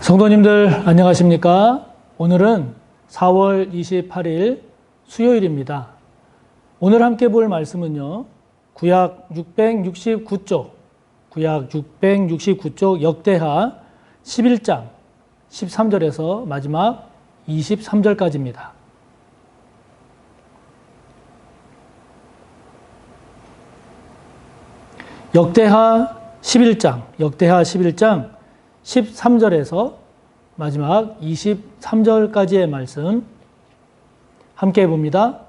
성도님들 안녕하십니까? 오늘은 4월 28일 수요일입니다. 오늘 함께 볼 말씀은요. 구약 669쪽 역대하 11장 13절에서 마지막 23절까지입니다. 역대하 11장 13절에서 마지막 23절까지의 말씀 함께 해봅니다.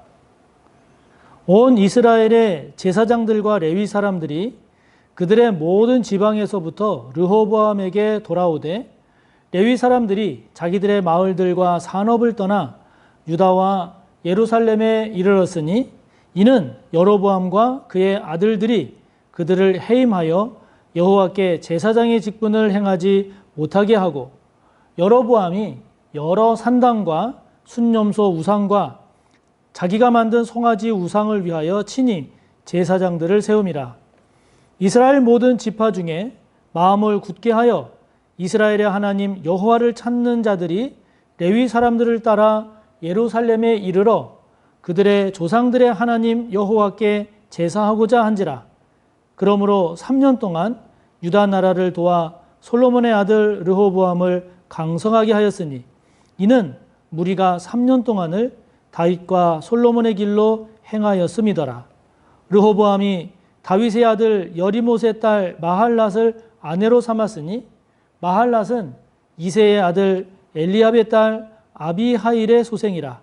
온 이스라엘의 제사장들과 레위 사람들이 그들의 모든 지방에서부터 르호보암에게 돌아오되 레위 사람들이 자기들의 마을들과 산업을 떠나 유다와 예루살렘에 이르렀으니 이는 여로보암과 그의 아들들이 그들을 해임하여 여호와께 제사장의 직분을 행하지 못하게 하고 여로보암이 여러 산당과 순념소 우상과 자기가 만든 송아지 우상을 위하여 친히 제사장들을 세움이라. 이스라엘 모든 지파 중에 마음을 굳게 하여 이스라엘의 하나님 여호와를 찾는 자들이 레위 사람들을 따라 예루살렘에 이르러 그들의 조상들의 하나님 여호와께 제사하고자 한지라. 그러므로 3년 동안 유다 나라를 도와 솔로몬의 아들 르호보암을 강성하게 하였으니 이는 무리가 3년 동안을 다윗과 솔로몬의 길로 행하였음이더라. 르호보암이 다윗의 아들 여리못의 딸 마할랏을 아내로 삼았으니 마할랏은 이새의 아들 엘리압의 딸 아비하일의 소생이라.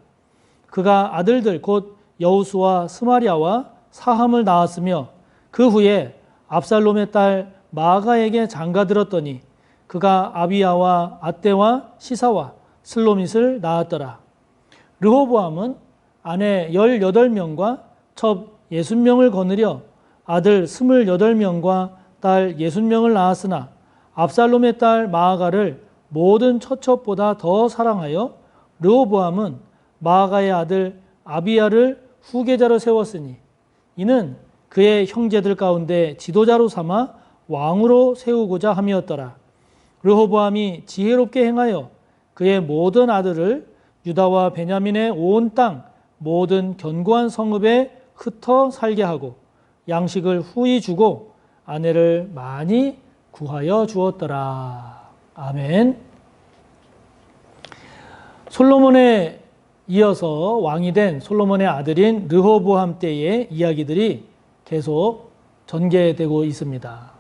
그가 아들들 곧 여우수와 스마랴와 사함을 낳았으며 그 후에 압살롬의 딸 마아가에게 장가들었더니 그가 아비야와 아떼와 시사와 슬로밋을 낳았더라. 르호보암은 아내 18명과 첩 60명을 거느려 아들 28명과 딸 60명을 낳았으나 압살롬의 딸 마아가를 모든 처첩보다 더 사랑하여 르호보암은 마아가의 아들 아비야를 후계자로 세웠으니 이는 그의 형제들 가운데 지도자로 삼아 왕으로 세우고자 함이었더라. 르호보암이 지혜롭게 행하여 그의 모든 아들을 유다와 베냐민의 온 땅 모든 견고한 성읍에 흩어 살게 하고 양식을 후히 주고 아내를 많이 구하여 주었더라. 아멘. 솔로몬에 이어서 왕이 된 솔로몬의 아들인 르호보암 때의 이야기들이 계속 전개되고 있습니다.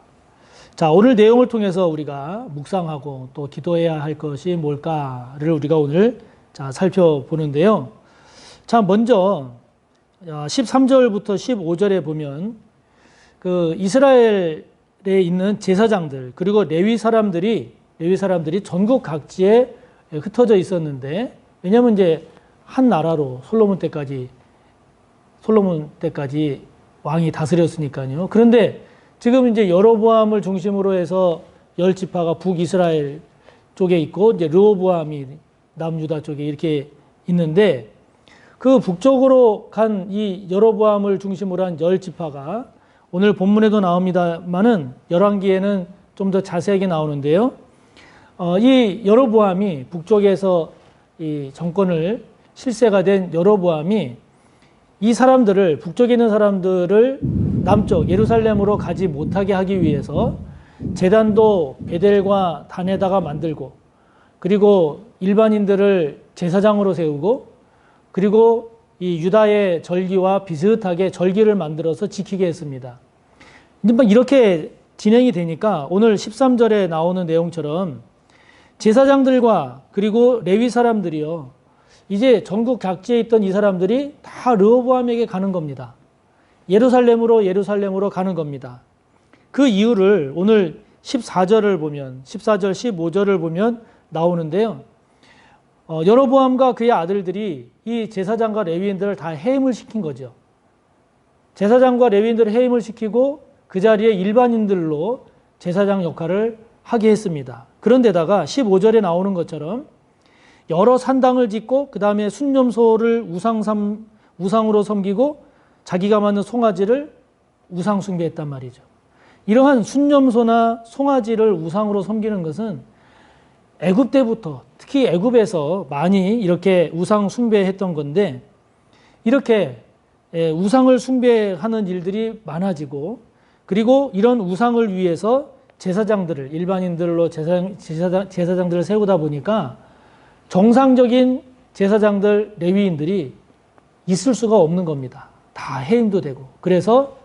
자, 오늘 내용을 통해서 우리가 묵상하고 또 기도해야 할 것이 뭘까를 우리가 오늘 살펴보는데요. 자, 먼저 13절부터 15절에 보면 그 이스라엘에 있는 제사장들 그리고 레위 사람들이 전국 각지에 흩어져 있었는데, 왜냐하면 이제 한 나라로 솔로몬 때까지 왕이 다스렸으니까요. 그런데 지금 이제 여로보암을 중심으로 해서 10지파가 북이스라엘 쪽에 있고 이제 르호보암이 남유다 쪽에 이렇게 있는데, 그 북쪽으로 간 이 여로보암을 중심으로 한 10지파가 오늘 본문에도 나옵니다만은 열왕기에는 좀 더 자세하게 나오는데요. 이 여로보암이 북쪽에서 이 정권을 실세가 된 여로보암이 이 사람들을, 북쪽에 있는 사람들을 남쪽 예루살렘으로 가지 못하게 하기 위해서 제단도 베델과 단에다가 만들고, 그리고 일반인들을 제사장으로 세우고, 그리고 이 유다의 절기와 비슷하게 절기를 만들어서 지키게 했습니다. 근데 이렇게 진행이 되니까 오늘 13절에 나오는 내용처럼 제사장들과 그리고 레위 사람들이요, 이제 전국 각지에 있던 이 사람들이 다 르호보암에게 가는 겁니다. 예루살렘으로 가는 겁니다. 그 이유를 오늘 14절, 15절을 보면 나오는데요. 여로보암과 그의 아들들이 이 제사장과 레위인들을 다 해임을 시킨 거죠. 제사장과 레위인들을 해임을 시키고 그 자리에 일반인들로 제사장 역할을 하게 했습니다. 그런데다가 15절에 나오는 것처럼 여러 산당을 짓고 그 다음에 순념소를 우상으로 섬기고 자기가 만든 송아지를 우상 숭배했단 말이죠. 이러한 순념소나 송아지를 우상으로 섬기는 것은 애굽 때부터 특히 애굽에서 많이 이렇게 우상 숭배했던 건데 이렇게 우상을 숭배하는 일들이 많아지고 그리고 이런 우상을 위해서 제사장들을 일반인들로 제사장들을 세우다 보니까 정상적인 제사장들 레위인들이 있을 수가 없는 겁니다. 다 해임도 되고 그래서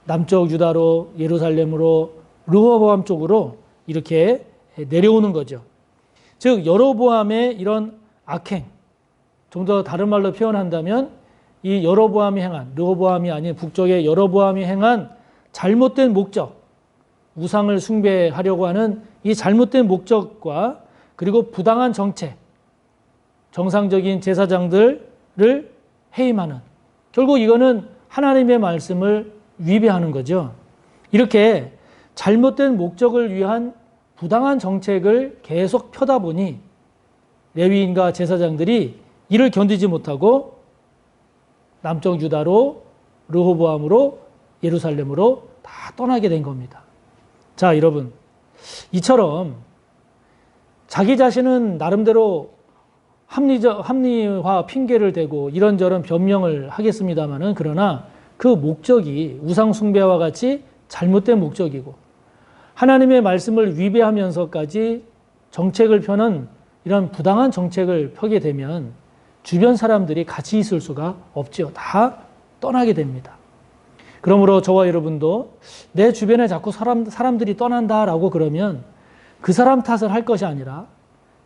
남쪽 유다로 예루살렘으로 르호보암 쪽으로 이렇게 내려오는 거죠. 즉 여로보암의 이런 악행, 좀 더 다른 말로 표현한다면 이 여로보암이 행한, 르호보암이 아닌 북쪽의 여로보암이 행한 잘못된 목적, 우상을 숭배하려고 하는 이 잘못된 목적과 그리고 부당한 정책, 정상적인 제사장들을 해임하는, 결국 이거는 하나님의 말씀을 위배하는 거죠. 이렇게 잘못된 목적을 위한 부당한 정책을 계속 펴다 보니 레위인과 제사장들이 이를 견디지 못하고 남쪽 유다로 르호보암으로 예루살렘으로 다 떠나게 된 겁니다. 자, 여러분, 이처럼 자기 자신은 나름대로 합리화 핑계를 대고 이런저런 변명을 하겠습니다마는 그러나 그 목적이 우상 숭배와 같이 잘못된 목적이고 하나님의 말씀을 위배하면서까지 정책을 펴는 이런 부당한 정책을 펴게 되면 주변 사람들이 같이 있을 수가 없죠. 다 떠나게 됩니다. 그러므로 저와 여러분도 내 주변에 자꾸 사람들이 떠난다라고 그러면 그 사람 탓을 할 것이 아니라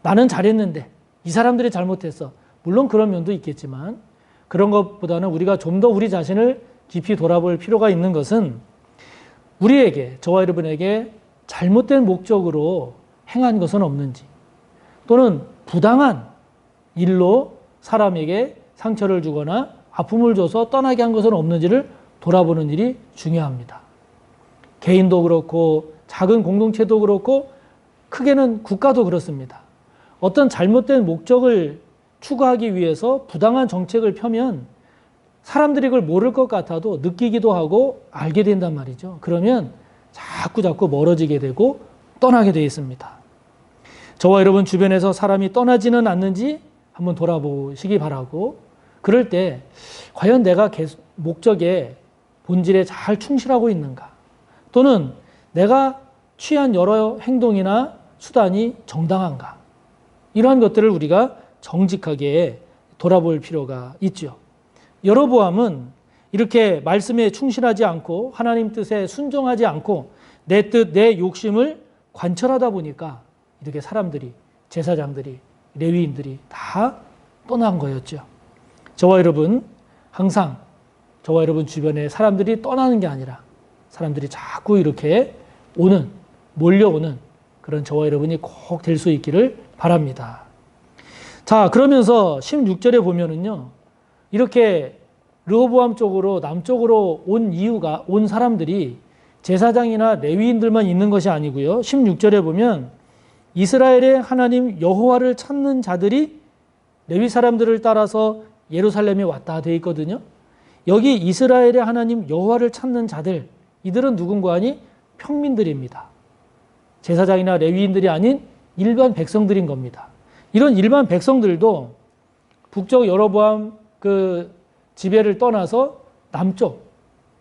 나는 잘했는데 이 사람들이 잘못했어. 물론 그런 면도 있겠지만 그런 것보다는 우리가 좀 더 우리 자신을 깊이 돌아볼 필요가 있는 것은 우리에게, 저와 여러분에게 잘못된 목적으로 행한 것은 없는지 또는 부당한 일로 사람에게 상처를 주거나 아픔을 줘서 떠나게 한 것은 없는지를 돌아보는 일이 중요합니다. 개인도 그렇고 작은 공동체도 그렇고 크게는 국가도 그렇습니다. 어떤 잘못된 목적을 추구하기 위해서 부당한 정책을 펴면 사람들이 그걸 모를 것 같아도 느끼기도 하고 알게 된단 말이죠. 그러면 자꾸 멀어지게 되고 떠나게 되어 있습니다. 저와 여러분 주변에서 사람이 떠나지는 않는지 한번 돌아보시기 바라고 그럴 때 과연 내가 목적에 본질에 잘 충실하고 있는가 또는 내가 취한 여러 행동이나 수단이 정당한가 이러한 것들을 우리가 정직하게 돌아볼 필요가 있죠. 여로보암은 이렇게 말씀에 충실하지 않고 하나님 뜻에 순종하지 않고 내 뜻, 내 욕심을 관철하다 보니까 이렇게 사람들이, 제사장들이, 레위인들이 다 떠난 거였죠. 저와 여러분 항상 저와 여러분 주변에 사람들이 떠나는 게 아니라 사람들이 자꾸 이렇게 몰려오는 그런 저와 여러분이 꼭 될 수 있기를 바랍니다. 자, 그러면서 16절에 보면은요, 이렇게 르호보암 쪽으로 남쪽으로 온 사람들이 제사장이나 레위인들만 있는 것이 아니고요. 16절에 보면 이스라엘의 하나님 여호와를 찾는 자들이 레위 사람들을 따라서 예루살렘에 왔다 되어 있거든요. 여기 이스라엘의 하나님 여호와를 찾는 자들, 이들은 누군가 하니 평민들입니다. 제사장이나 레위인들이 아닌 일반 백성들인 겁니다. 이런 일반 백성들도 북쪽 여로보암 그 지배를 떠나서 남쪽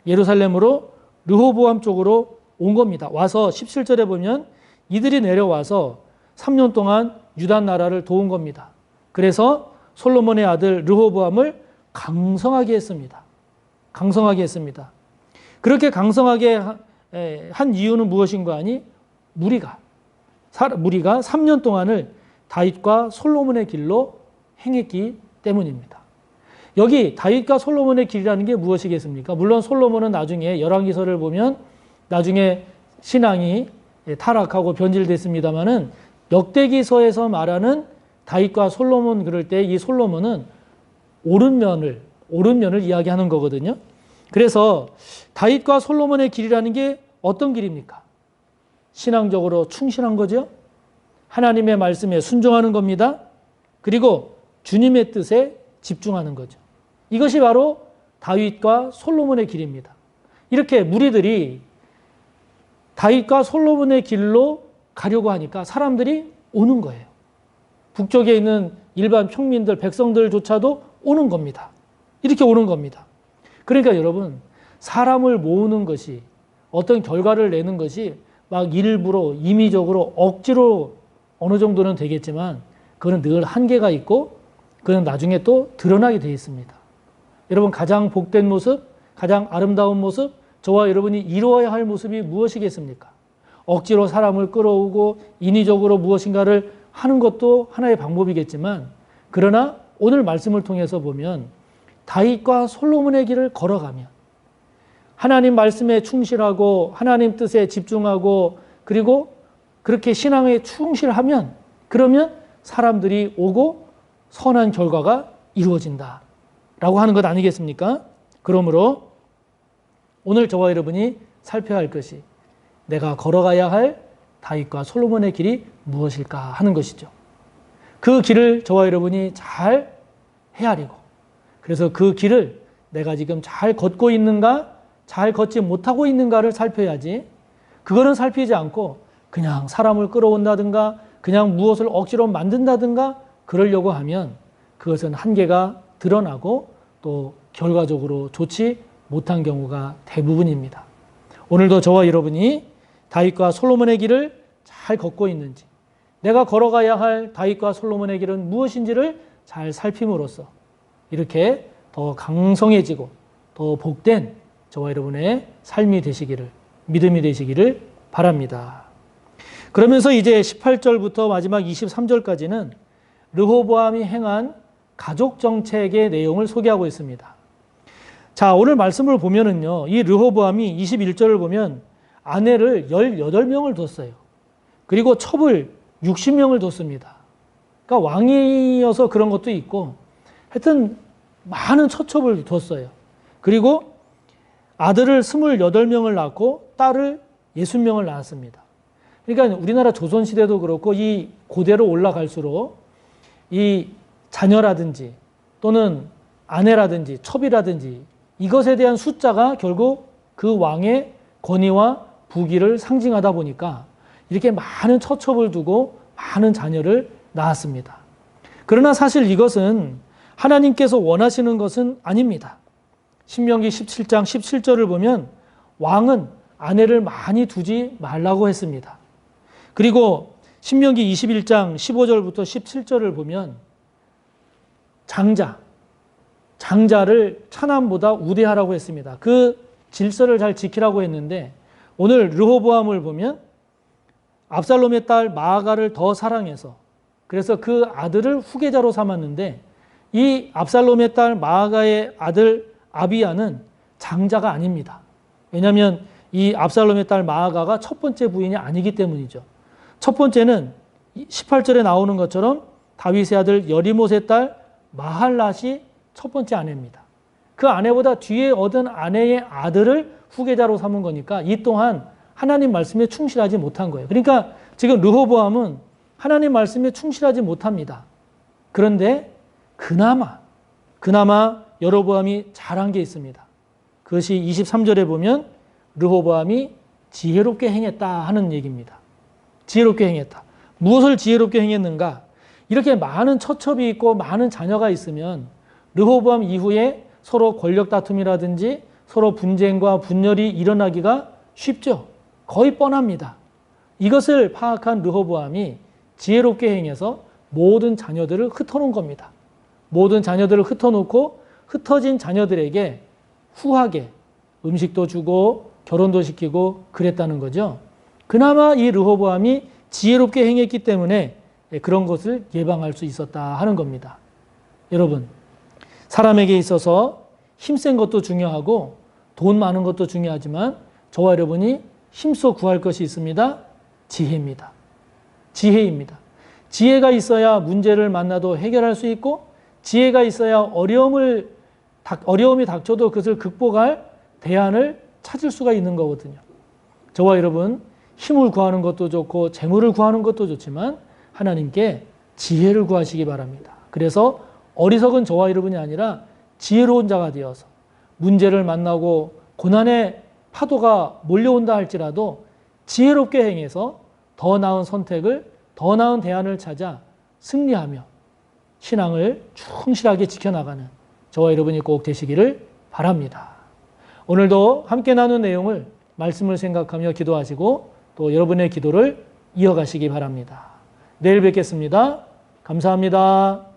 예루살렘으로 르호보암 쪽으로 온 겁니다. 와서 17절에 보면 이들이 내려와서 3년 동안 유다 나라를 도운 겁니다. 그래서 솔로몬의 아들 르호보암을 강성하게 했습니다. 강성하게 했습니다. 그렇게 강성하게 한 이유는 무엇인가 하니 무리가 3년 동안을 다윗과 솔로몬의 길로 행했기 때문입니다. 여기 다윗과 솔로몬의 길이라는 게 무엇이겠습니까? 물론 솔로몬은 나중에 열왕기서를 보면 나중에 신앙이 타락하고 변질됐습니다마는 역대기서에서 말하는 다윗과 솔로몬 그럴 때 이 솔로몬은 옳은 면을 이야기하는 거거든요. 그래서 다윗과 솔로몬의 길이라는 게 어떤 길입니까? 신앙적으로 충실한 거죠. 하나님의 말씀에 순종하는 겁니다. 그리고 주님의 뜻에 집중하는 거죠. 이것이 바로 다윗과 솔로몬의 길입니다. 이렇게 무리들이 다윗과 솔로몬의 길로 가려고 하니까 사람들이 오는 거예요. 북쪽에 있는 일반 평민들, 백성들조차도 오는 겁니다. 이렇게 오는 겁니다. 그러니까 여러분, 사람을 모으는 것이, 어떤 결과를 내는 것이 막 일부러, 임의적으로, 억지로 어느 정도는 되겠지만 그건 늘 한계가 있고 그건 나중에 또 드러나게 되어 있습니다. 여러분, 가장 복된 모습, 가장 아름다운 모습, 저와 여러분이 이루어야 할 모습이 무엇이겠습니까? 억지로 사람을 끌어오고 인위적으로 무엇인가를 하는 것도 하나의 방법이겠지만, 그러나 오늘 말씀을 통해서 보면 다윗과 솔로몬의 길을 걸어가면, 하나님 말씀에 충실하고 하나님 뜻에 집중하고 그리고 그렇게 신앙에 충실하면, 그러면 사람들이 오고 선한 결과가 이루어진다 라고 하는 것 아니겠습니까? 그러므로 오늘 저와 여러분이 살펴야 할 것이, 내가 걸어가야 할 다윗과 솔로몬의 길이 무엇일까 하는 것이죠. 그 길을 저와 여러분이 잘 헤아리고, 그래서 그 길을 내가 지금 잘 걷고 있는가, 잘 걷지 못하고 있는가를 살펴야지, 그거는 살피지 않고 그냥 사람을 끌어온다든가 그냥 무엇을 억지로 만든다든가 그러려고 하면 그것은 한계가 드러나고 또 결과적으로 좋지 못한 경우가 대부분입니다. 오늘도 저와 여러분이 다윗과 솔로몬의 길을 잘 걷고 있는지, 내가 걸어가야 할 다윗과 솔로몬의 길은 무엇인지를 잘 살핌으로써 이렇게 더 강성해지고 더 복된 저와 여러분의 삶이 되시기를, 믿음이 되시기를 바랍니다. 그러면서 이제 18절부터 마지막 23절까지는 르호보암이 행한 가족 정책의 내용을 소개하고 있습니다. 자, 오늘 말씀을 보면은요, 이 르호보암이 21절을 보면 아내를 18명을 뒀어요. 그리고 첩을 60명을 뒀습니다. 그러니까 왕이어서 그런 것도 있고, 하여튼 많은 처첩을 뒀어요. 그리고 아들을 28명을 낳고 딸을 60명을 낳았습니다. 그러니까 우리나라 조선시대도 그렇고 이 고대로 올라갈수록 이 자녀라든지 또는 아내라든지 첩이라든지 이것에 대한 숫자가 결국 그 왕의 권위와 부귀를 상징하다 보니까 이렇게 많은 처첩을 두고 많은 자녀를 낳았습니다. 그러나 사실 이것은 하나님께서 원하시는 것은 아닙니다. 신명기 17장 17절을 보면 왕은 아내를 많이 두지 말라고 했습니다. 그리고 신명기 21장 15절부터 17절을 보면 장자를 차남보다 우대하라고 했습니다. 그 질서를 잘 지키라고 했는데, 오늘 르호보암을 보면 압살롬의 딸 마아가를 더 사랑해서 그래서 그 아들을 후계자로 삼았는데, 이 압살롬의 딸 마아가의 아들 아비야는 장자가 아닙니다. 왜냐하면 이 압살롬의 딸 마아가가 첫 번째 부인이 아니기 때문이죠. 첫 번째는 18절에 나오는 것처럼 다윗의 아들 여리못의 딸 마할랏이 첫 번째 아내입니다. 그 아내보다 뒤에 얻은 아내의 아들을 후계자로 삼은 거니까 이 또한 하나님 말씀에 충실하지 못한 거예요. 그러니까 지금 르호보암은 하나님 말씀에 충실하지 못합니다. 그런데 그나마 여로보암이 잘한 게 있습니다. 그것이 23절에 보면 르호보암이 지혜롭게 행했다 하는 얘기입니다. 지혜롭게 행했다. 무엇을 지혜롭게 행했는가? 이렇게 많은 처첩이 있고 많은 자녀가 있으면 르호보암 이후에 서로 권력 다툼이라든지 서로 분쟁과 분열이 일어나기가 쉽죠. 거의 뻔합니다. 이것을 파악한 르호보암이 지혜롭게 행해서 모든 자녀들을 흩어놓은 겁니다. 모든 자녀들을 흩어놓고 흩어진 자녀들에게 후하게 음식도 주고 결혼도 시키고 그랬다는 거죠. 그나마 이 르호보암이 지혜롭게 행했기 때문에 그런 것을 예방할 수 있었다 하는 겁니다. 여러분, 사람에게 있어서 힘센 것도 중요하고 돈 많은 것도 중요하지만 저와 여러분이 힘써 구할 것이 있습니다. 지혜입니다. 지혜입니다. 지혜가 있어야 문제를 만나도 해결할 수 있고, 지혜가 있어야 어려움이 닥쳐도 그것을 극복할 대안을 찾을 수가 있는 거거든요. 저와 여러분, 힘을 구하는 것도 좋고 재물을 구하는 것도 좋지만 하나님께 지혜를 구하시기 바랍니다. 그래서 어리석은 저와 여러분이 아니라 지혜로운 자가 되어서 문제를 만나고 고난의 파도가 몰려온다 할지라도 지혜롭게 행해서 더 나은 선택을 더 나은 대안을 찾아 승리하며 신앙을 충실하게 지켜나가는 저와 여러분이 꼭 되시기를 바랍니다. 오늘도 함께 나눈 내용을 말씀을 생각하며 기도하시고 또 여러분의 기도를 이어가시기 바랍니다. 내일 뵙겠습니다. 감사합니다.